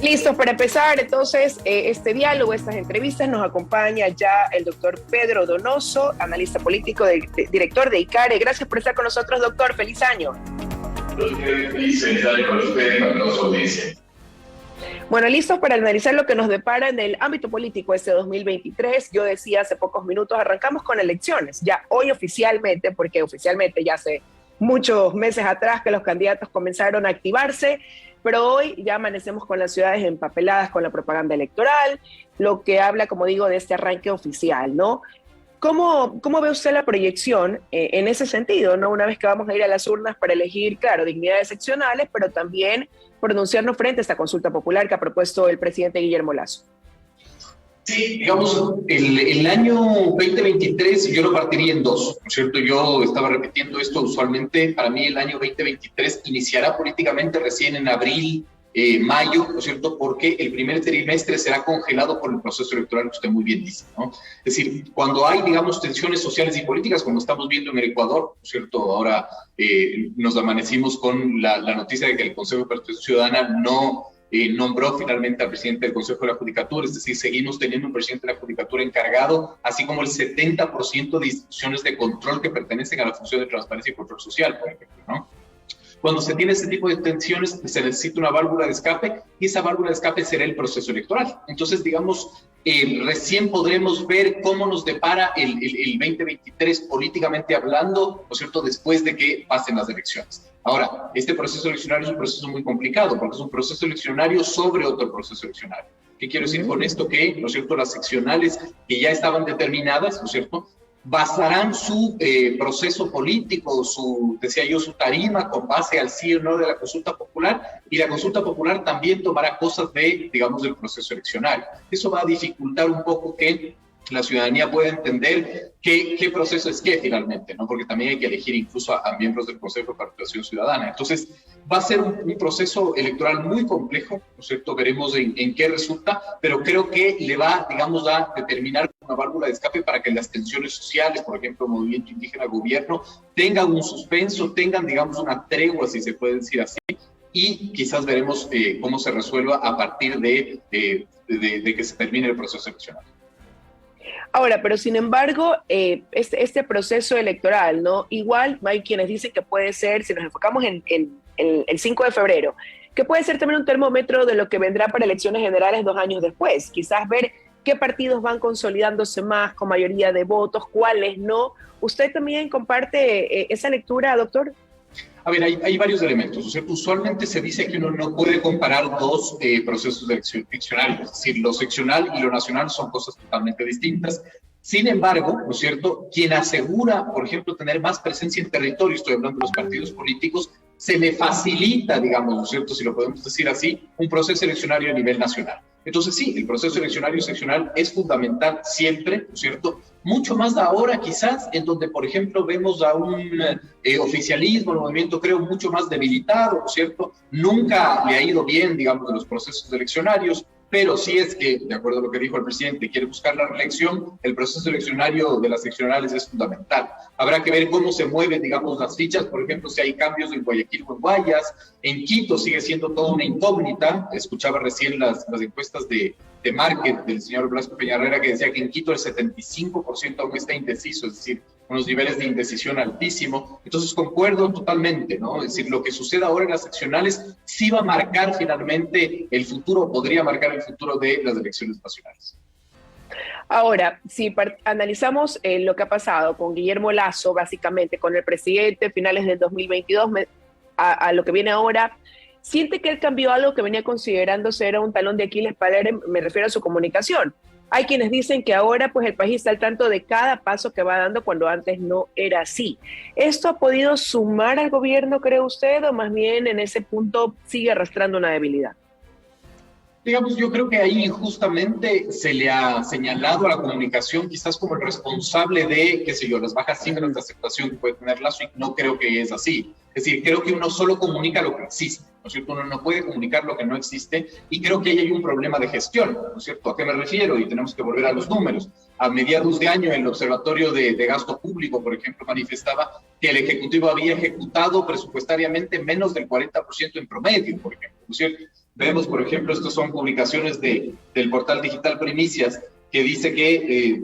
Listo, para empezar entonces este diálogo, estas entrevistas, nos acompaña ya el doctor Pedro Donoso, analista político, director de ICARE. Gracias por estar con nosotros, doctor. Feliz año. Feliz año con usted y con toda su audiencia. Bueno, listos para analizar lo que nos depara en el ámbito político este 2023. Yo decía hace pocos minutos, arrancamos con elecciones. Ya hoy oficialmente, porque oficialmente ya hace muchos meses atrás que los candidatos comenzaron a activarse, pero hoy ya amanecemos con las ciudades empapeladas con la propaganda electoral, lo que habla, como digo, de este arranque oficial, ¿no? ¿Cómo ve usted la proyección en ese sentido, ¿no? Una vez que vamos a ir a las urnas para elegir, claro, dignidades seccionales, pero también pronunciarnos frente a esta consulta popular que ha propuesto el presidente Guillermo Lasso? Sí, digamos, el año 2023 yo lo partiría en dos, ¿no es cierto? Yo estaba repitiendo esto usualmente. Para mí el año 2023 iniciará políticamente recién en abril, mayo, ¿no es cierto? Porque el primer trimestre será congelado por el proceso electoral que usted muy bien dice, ¿no? Es decir, cuando hay, digamos, tensiones sociales y políticas, como estamos viendo en el Ecuador, ¿no es cierto? Ahora nos amanecimos con la noticia de que el Consejo de Participación Ciudadana no nombró finalmente al presidente del Consejo de la Judicatura, es decir, seguimos teniendo un presidente de la Judicatura encargado, así como el 70% de instituciones de control que pertenecen a la función de transparencia y control social, por ejemplo, ¿no? Cuando se tiene ese tipo de tensiones, se necesita una válvula de escape, y esa válvula de escape será el proceso electoral. Entonces, digamos, recién podremos ver cómo nos depara el 2023 políticamente hablando, ¿no es cierto?, después de que pasen las elecciones. Ahora, este proceso eleccionario es un proceso muy complicado, porque es un proceso eleccionario sobre otro proceso eleccionario. ¿Qué quiero decir con esto? Que, ¿no es cierto?, las seccionales que ya estaban determinadas, ¿no es cierto?, basarán su proceso político, decía yo, su tarima con base al sí o no de la consulta popular, y la consulta popular también tomará cosas digamos, del proceso eleccionario. Eso va a dificultar un poco que la ciudadanía pueda entender qué proceso es qué finalmente, ¿no? Porque también hay que elegir incluso a miembros del Consejo de Participación Ciudadana. Entonces, va a ser un proceso electoral muy complejo, ¿no es cierto? Veremos en qué resulta, pero creo que le va, digamos, a determinar una válvula de escape para que las tensiones sociales, por ejemplo, movimiento indígena, gobierno, tengan un suspenso, tengan, digamos, una tregua, si se puede decir así, y quizás veremos cómo se resuelva a partir de que se termine el proceso electoral. Ahora, pero sin embargo, este proceso electoral, ¿no? Igual hay quienes dicen que puede ser, si nos enfocamos en el 5 de febrero, que puede ser también un termómetro de lo que vendrá para elecciones generales 2 años después. Quizás ver qué partidos van consolidándose más con mayoría de votos, cuáles no. ¿Usted también comparte esa lectura, doctor? A ver, hay varios elementos. O sea, usualmente se dice que uno no puede comparar dos procesos eleccionarios, es decir, lo seccional y lo nacional son cosas totalmente distintas. Sin embargo, ¿no es cierto?, quien asegura, por ejemplo, tener más presencia en territorio, estoy hablando de los partidos políticos, se le facilita, digamos, ¿no es cierto?, si lo podemos decir así, un proceso eleccionario a nivel nacional. Entonces sí, el proceso eleccionario seccional es fundamental siempre, ¿no es cierto?, mucho más ahora quizás, en donde, por ejemplo, vemos a un oficialismo, el movimiento, creo, mucho más debilitado, ¿no es cierto? Nunca le ha ido bien, digamos, de los procesos eleccionarios, pero si es que, de acuerdo a lo que dijo el presidente, quiere buscar la reelección, el proceso eleccionario de las seccionales es fundamental. Habrá que ver cómo se mueven, digamos, las fichas, por ejemplo, si hay cambios en Guayaquil o en Guayas. En Quito sigue siendo toda una incógnita. Escuchaba recién las encuestas de Market del señor Blasco Peñarrera, que decía que en Quito el 75% aún está indeciso, es decir, unos niveles de indecisión altísimo. Entonces concuerdo totalmente, ¿no? Es decir, lo que suceda ahora en las seccionales sí va a marcar finalmente el futuro, podría marcar el futuro de las elecciones nacionales. Ahora, si analizamos lo que ha pasado con Guillermo Lasso, básicamente con el presidente, finales del 2022, a lo que viene ahora, ¿siente que él cambió algo que venía considerándose era un talón de Aquiles para él? Me refiero a su comunicación. Hay quienes dicen que ahora pues el país está al tanto de cada paso que va dando cuando antes no era así. ¿Esto ha podido sumar al gobierno, cree usted, o más bien en ese punto sigue arrastrando una debilidad? Digamos, yo creo que ahí justamente se le ha señalado a la comunicación quizás como el responsable de, qué sé yo, las bajas cifras de aceptación que puede tener Lasso, y no creo que es así. Es decir, creo que uno solo comunica lo que existe, ¿no es cierto? Uno no puede comunicar lo que no existe, y creo que ahí hay un problema de gestión, ¿no es cierto? ¿A qué me refiero? Y tenemos que volver a los números. A mediados de año, el Observatorio de Gasto Público, por ejemplo, manifestaba que el Ejecutivo había ejecutado presupuestariamente menos del 40% en promedio, por ejemplo, ¿no es cierto? vemos, por ejemplo, estas son publicaciones del portal digital Primicias, que dice que,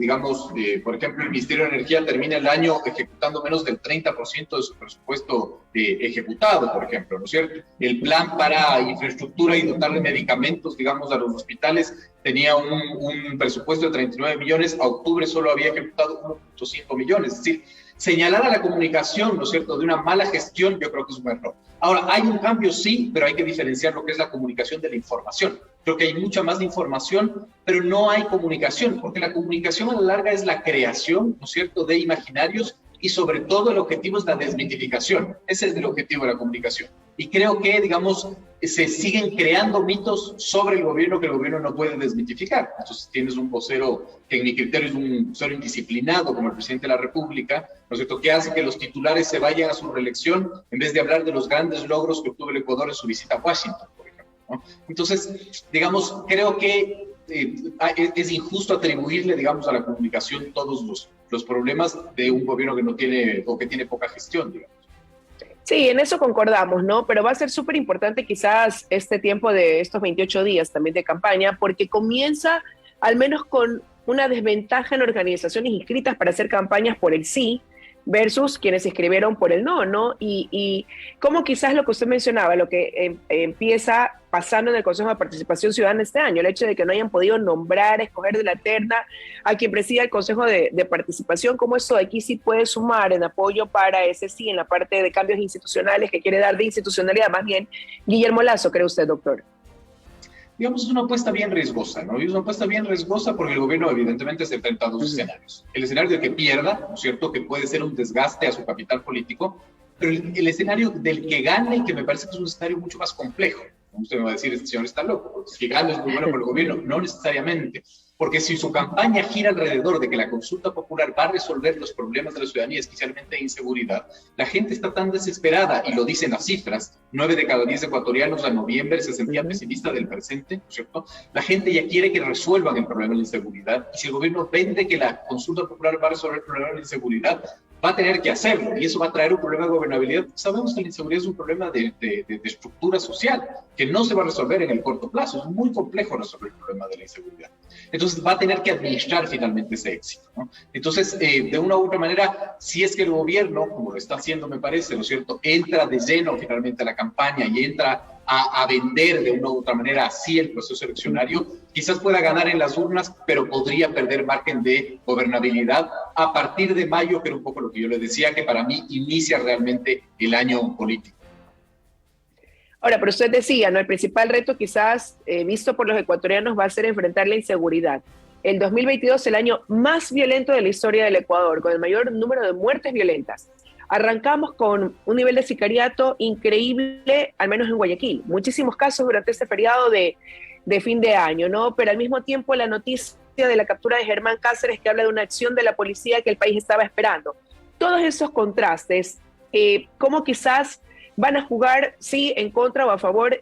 por ejemplo, el Ministerio de Energía termina el año ejecutando menos del 30% de su presupuesto ejecutado, por ejemplo, ¿no es cierto? El plan para infraestructura y dotar de medicamentos, digamos, a los hospitales tenía un presupuesto de 39 millones, a octubre solo había ejecutado 1.5 millones, es decir, señalar a la comunicación, ¿no es cierto?, de una mala gestión, yo creo que es un error. Ahora, hay un cambio, sí, pero hay que diferenciar lo que es la comunicación de la información. Creo que hay mucha más de información, pero no hay comunicación, porque la comunicación a la larga es la creación, ¿no es cierto?, de imaginarios, y sobre todo el objetivo es la desmitificación. Ese es el objetivo de la comunicación. Y creo que, digamos, se siguen creando mitos sobre el gobierno que el gobierno no puede desmitificar. Entonces tienes un vocero que en mi criterio es un vocero indisciplinado como el presidente de la República, ¿no es cierto?, que hace que los titulares se vayan a su reelección en vez de hablar de los grandes logros que obtuvo el Ecuador en su visita a Washington, por ejemplo, ¿no? Entonces, digamos, creo que es injusto atribuirle, digamos, a la comunicación todos los problemas de un gobierno que no tiene o que tiene poca gestión, digamos. Sí, en eso concordamos, ¿no? Pero va a ser súper importante quizás este tiempo de estos 28 días también de campaña, porque comienza al menos con una desventaja en organizaciones inscritas para hacer campañas por el sí versus quienes se inscribieron por el no, ¿no? Y como quizás lo que usted mencionaba, lo que empieza pasando en el Consejo de Participación Ciudadana este año, el hecho de que no hayan podido nombrar, escoger de la terna a quien presida el Consejo de Participación, como eso de aquí sí puede sumar en apoyo para ese sí, en la parte de cambios institucionales que quiere dar de institucionalidad, más bien Guillermo Lasso, ¿cree usted, doctor? Digamos, es una apuesta bien riesgosa, ¿no? Y es una apuesta bien riesgosa porque el gobierno evidentemente se enfrenta a dos escenarios. El escenario de que pierda, ¿no es cierto?, que puede ser un desgaste a su capital político, pero el escenario del que gane, que me parece que es un escenario mucho más complejo. Usted me va a decir, este señor está loco, porque si gana es muy bueno para el gobierno. No necesariamente, porque si su campaña gira alrededor de que la consulta popular va a resolver los problemas de la ciudadanía, especialmente de inseguridad, la gente está tan desesperada, y lo dicen las cifras, 9 de cada 10 ecuatorianos a noviembre se sentían pesimistas del presente, ¿no es cierto? La gente ya quiere que resuelvan el problema de la inseguridad, y si el gobierno vende que la consulta popular va a resolver el problema de la inseguridad, va a tener que hacerlo, y eso va a traer un problema de gobernabilidad. Sabemos que la inseguridad es un problema de estructura social, que no se va a resolver en el corto plazo. Es muy complejo resolver el problema de la inseguridad. Entonces va a tener que administrar finalmente ese éxito, ¿no? Entonces, de una u otra manera, si es que el gobierno, como lo está haciendo me parece, ¿no es cierto?, entra de lleno finalmente a la campaña y entra a vender de una u otra manera así el proceso eleccionario, quizás pueda ganar en las urnas, pero podría perder margen de gobernabilidad a partir de mayo, que era un poco lo que yo le decía, que para mí inicia realmente el año político. Ahora, pero usted decía, ¿no?, el principal reto quizás visto por los ecuatorianos va a ser enfrentar la inseguridad. El 2022, el año más violento de la historia del Ecuador, con el mayor número de muertes violentas. Arrancamos con un nivel de sicariato increíble, al menos en Guayaquil. Muchísimos casos durante este feriado de fin de año, ¿no? Pero al mismo tiempo la noticia de la captura de Germán Cáceres, que habla de una acción de la policía que el país estaba esperando. Todos esos contrastes, ¿cómo quizás van a jugar, sí, en contra o a favor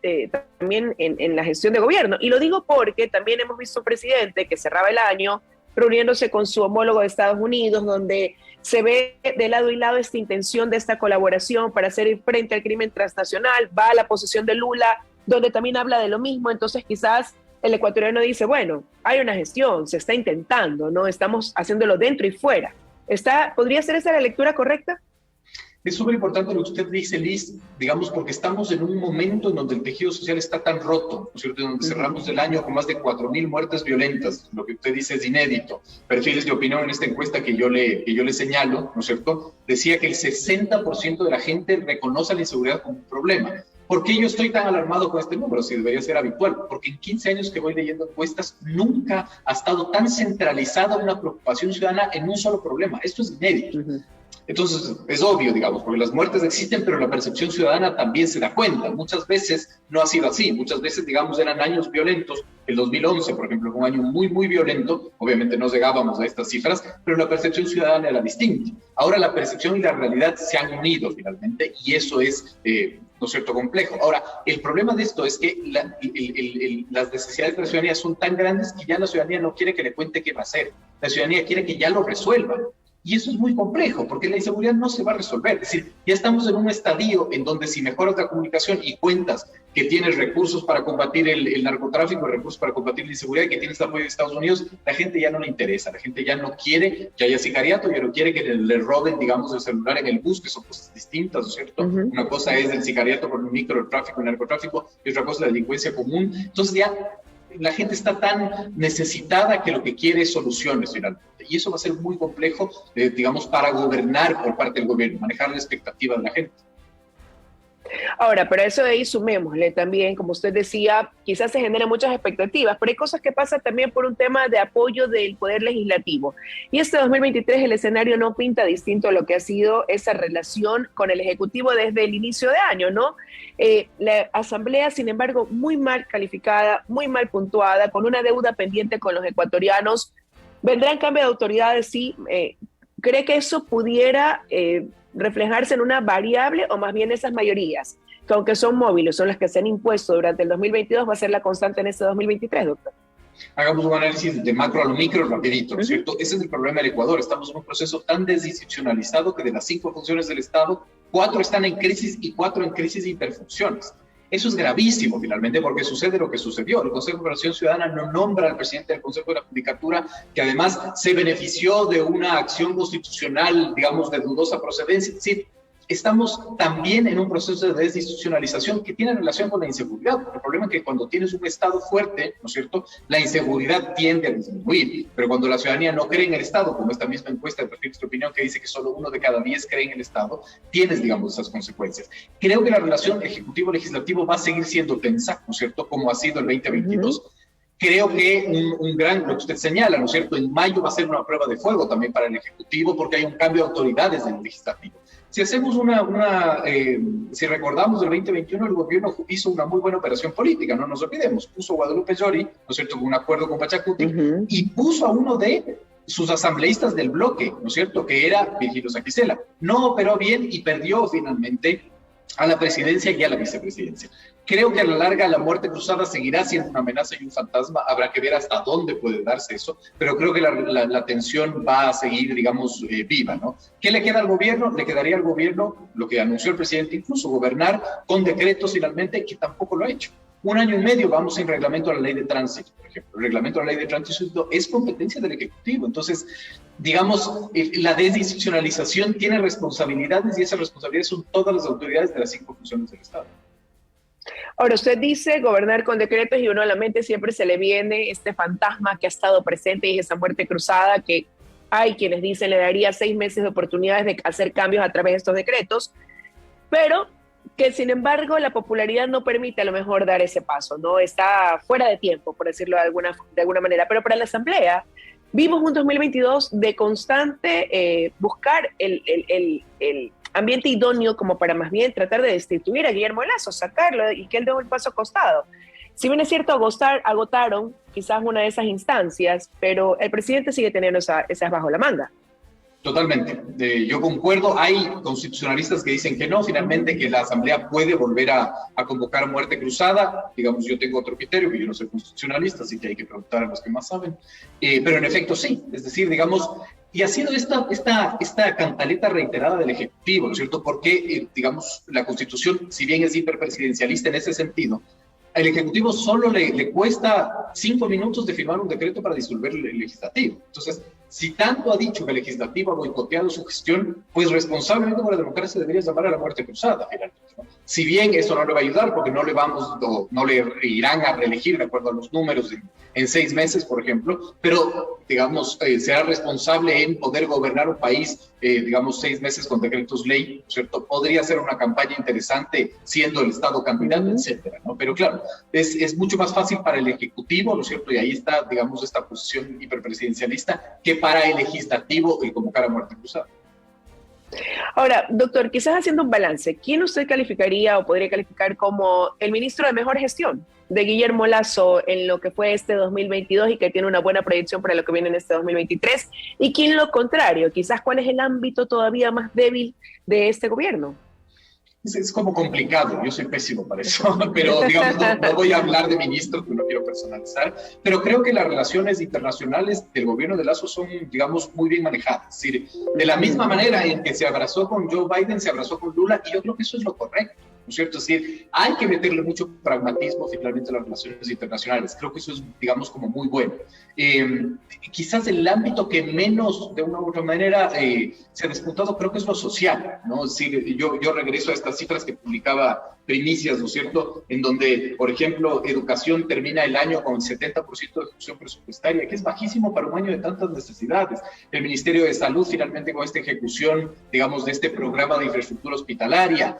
también en la gestión de gobierno? Y lo digo porque también hemos visto un presidente que cerraba el año reuniéndose con su homólogo de Estados Unidos, donde se ve de lado y lado esta intención de esta colaboración para hacer frente al crimen transnacional. Va a la posición de Lula, donde también habla de lo mismo. Entonces quizás el ecuatoriano dice, bueno, hay una gestión, se está intentando, ¿no? Estamos haciéndolo dentro y fuera. ¿Podría ser esa la lectura correcta? Es súper importante lo que usted dice, Liz, digamos, porque estamos en un momento en donde el tejido social está tan roto, ¿no es cierto?, en donde cerramos el año con más de 4.000 muertes violentas. Lo que usted dice es inédito. Perfiles de opinión en esta encuesta que yo le señalo, ¿no es cierto?, decía que el 60% de la gente reconoce la inseguridad como un problema. ¿Por qué yo estoy tan alarmado con este número? Si debería ser habitual. Porque en 15 años que voy leyendo encuestas, nunca ha estado tan centralizada una preocupación ciudadana en un solo problema. Esto es inédito. Entonces, es obvio, digamos, porque las muertes existen, pero la percepción ciudadana también se da cuenta. Muchas veces no ha sido así. Muchas veces, digamos, eran años violentos. El 2011, por ejemplo, fue un año muy, muy violento. Obviamente no llegábamos a estas cifras, pero la percepción ciudadana era distinta. Ahora la percepción y la realidad se han unido finalmente, y eso es, ¿no es cierto?, complejo. Ahora, el problema de esto es que las necesidades de la ciudadanía son tan grandes que ya la ciudadanía no quiere que le cuente qué va a hacer. La ciudadanía quiere que ya lo resuelvan. Y eso es muy complejo, porque la inseguridad no se va a resolver. Es decir, ya estamos en un estadio en donde si mejoras la comunicación y cuentas que tienes recursos para combatir el narcotráfico, recursos para combatir la inseguridad, que tienes apoyo de Estados Unidos, la gente ya no le interesa, la gente ya no quiere que haya sicariato, ya no quiere que le roben, digamos, el celular en el bus, que son cosas distintas, ¿no es cierto? Una cosa es el sicariato por el micro, el tráfico, el narcotráfico, y otra cosa es la delincuencia común. Entonces ya la gente está tan necesitada que lo que quiere es soluciones finalmente. Y eso va a ser muy complejo, digamos, para gobernar por parte del gobierno, manejar la expectativa de la gente. Ahora, pero eso de ahí sumémosle también, como usted decía, quizás se generan muchas expectativas, pero hay cosas que pasan también por un tema de apoyo del Poder Legislativo. Y este 2023 el escenario no pinta distinto a lo que ha sido esa relación con el Ejecutivo desde el inicio de año, ¿no? La Asamblea, sin embargo, muy mal calificada, muy mal puntuada, con una deuda pendiente con los ecuatorianos. ¿Vendrán cambio de autoridades? Sí. ¿Cree que eso pudiera reflejarse en una variable o más bien esas mayorías, que aunque son móviles, son las que se han impuesto durante el 2022, va a ser la constante en este 2023, doctor? Hagamos un análisis de macro a lo micro rapidito, ¿no es cierto? Ese es el problema del Ecuador. Estamos en un proceso tan desinstitucionalizado que de las 5 funciones del Estado, 4 están en crisis y 4 en crisis de hiperfunciones. Eso es gravísimo finalmente porque sucede lo que sucedió. El Consejo de Cooperación Ciudadana no nombra al presidente del Consejo de la Judicatura, que además se benefició de una acción constitucional, digamos, de dudosa procedencia. Es decir, estamos también en un proceso de desinstitucionalización que tiene relación con la inseguridad. El problema es que cuando tienes un Estado fuerte, ¿no es cierto?, la inseguridad tiende a disminuir, pero cuando la ciudadanía no cree en el Estado, como esta misma encuesta de Perfil de Opinión que dice que solo 1 de cada 10 cree en el Estado, tienes, digamos, esas consecuencias. Creo que la relación ejecutivo-legislativo va a seguir siendo tensa, ¿no es cierto?, como ha sido el 2022. Creo que lo que usted señala, ¿no es cierto?, en mayo va a ser una prueba de fuego también para el Ejecutivo porque hay un cambio de autoridades en el Legislativo. Si hacemos si recordamos el 2021, el gobierno hizo una muy buena operación política, no nos olvidemos, puso a Guadalupe Llori, ¿no es cierto?, con un acuerdo con Pachacuti, y puso a uno de sus asambleístas del bloque, ¿no es cierto?, que era Virgilio Saquicela. No operó bien y perdió finalmente a la presidencia y a la vicepresidencia. Creo que a la larga la muerte cruzada seguirá siendo una amenaza y un fantasma, habrá que ver hasta dónde puede darse eso, pero creo que la tensión va a seguir, digamos, viva, ¿no? ¿Qué le queda al gobierno? Le quedaría al gobierno lo que anunció el presidente, incluso gobernar con decretos finalmente, que tampoco lo ha hecho. 1 año y medio vamos sin reglamento a la ley de tránsito, por ejemplo. El reglamento a la ley de tránsito es competencia del Ejecutivo. Entonces, digamos, la desinstitucionalización tiene responsabilidades y esas responsabilidades son todas las autoridades de las 5 funciones del Estado. Ahora, usted dice gobernar con decretos y uno a la mente siempre se le viene este fantasma que ha estado presente y esa muerte cruzada que hay quienes dicen le daría 6 meses de oportunidades de hacer cambios a través de estos decretos, pero que sin embargo la popularidad no permite a lo mejor dar ese paso, ¿no? Está fuera de tiempo, por decirlo de alguna manera. Pero para la Asamblea vimos un 2022 de constante buscar el ambiente idóneo como para más bien tratar de destituir a Guillermo Lasso, sacarlo y que él dé un paso acostado. Si bien es cierto, agotaron quizás una de esas instancias, pero el presidente sigue teniendo esas bajo la manga. Totalmente. Yo concuerdo. Hay constitucionalistas que dicen que no, finalmente que la Asamblea puede volver a convocar muerte cruzada. Digamos, yo tengo otro criterio, que yo no soy constitucionalista, así que hay que preguntar a los que más saben. Pero en efecto sí, es decir, digamos, y ha sido esta cantaleta reiterada del Ejecutivo, ¿no es cierto? Porque, digamos, la Constitución, si bien es hiperpresidencialista en ese sentido, al Ejecutivo solo le cuesta 5 minutos de firmar un decreto para disolver el Legislativo. Entonces, si tanto ha dicho que el Legislativo ha boicoteado su gestión, pues responsablemente por la democracia debería llamar a la muerte cruzada, finalmente, ¿no? Si bien eso no le va a ayudar, porque no le irán a reelegir de acuerdo a los números en 6 meses, por ejemplo, pero, digamos, será responsable en poder gobernar un país, digamos, 6 meses con decretos ley, ¿cierto? Podría ser una campaña interesante siendo el Estado candidato, etcétera, ¿no? Pero claro, es mucho más fácil para el Ejecutivo, ¿no es cierto? Y ahí está, digamos, esta posición hiperpresidencialista, que para el Legislativo el convocar a muerte cruzada. Ahora, doctor, quizás haciendo un balance, ¿quién usted calificaría o podría calificar como el ministro de mejor gestión de Guillermo Lasso en lo que fue este 2022 y que tiene una buena proyección para lo que viene en este 2023? ¿Y quién lo contrario? Quizás, ¿cuál es el ámbito todavía más débil de este gobierno? Es como complicado, yo soy pésimo para eso, pero digamos, no voy a hablar de ministros, que no quiero personalizar, pero creo que las relaciones internacionales del gobierno de Lasso son, digamos, muy bien manejadas. Es decir, de la misma manera en que se abrazó con Joe Biden, se abrazó con Lula, y yo creo que eso es lo correcto, ¿no es cierto? Es decir, hay que meterle mucho pragmatismo finalmente a las relaciones internacionales. Creo que eso es, digamos, como muy bueno. Quizás el ámbito que menos, de una u otra manera, se ha despuntado, creo que es lo social, ¿no? Es decir, yo regreso a estas cifras que publicaba Primicias, ¿no es cierto? En donde, por ejemplo, educación termina el año con 70% de ejecución presupuestaria, que es bajísimo para un año de tantas necesidades. El Ministerio de Salud, finalmente, con esta ejecución, digamos, de este programa de infraestructura hospitalaria.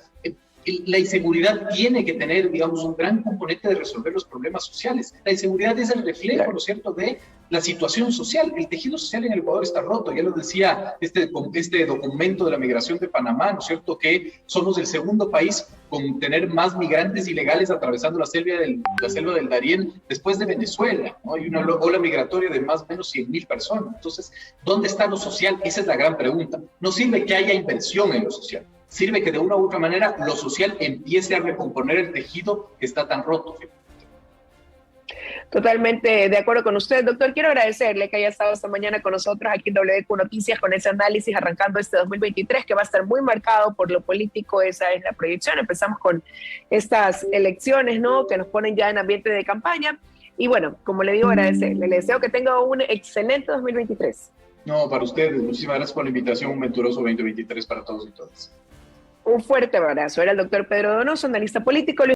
La inseguridad tiene que tener, digamos, un gran componente de resolver los problemas sociales. La inseguridad es el reflejo, ¿no es cierto?, de la situación social. El tejido social en el Ecuador está roto. Ya lo decía este documento de la migración de Panamá, ¿no es cierto?, que somos el segundo país con tener más migrantes ilegales atravesando la selva del Darién después de Venezuela, ¿no? Hay una ola migratoria de más o menos 100,000 personas. Entonces, ¿dónde está lo social? Esa es la gran pregunta. No sirve que haya inversión en lo social. Sirve que de una u otra manera lo social empiece a recomponer el tejido que está tan roto. Totalmente de acuerdo con usted, doctor. Quiero agradecerle que haya estado esta mañana con nosotros aquí en WQ Noticias con ese análisis arrancando este 2023 que va a estar muy marcado por lo político. Esa es la proyección. Empezamos con estas elecciones, ¿no?, que nos ponen ya en ambiente de campaña. Y bueno, como le digo, agradecerle. Le deseo que tenga un excelente 2023. No, para ustedes. Muchísimas gracias por la invitación. Un venturoso 2023 para todos y todas. Un fuerte abrazo. Era el doctor Pedro Donoso, analista político.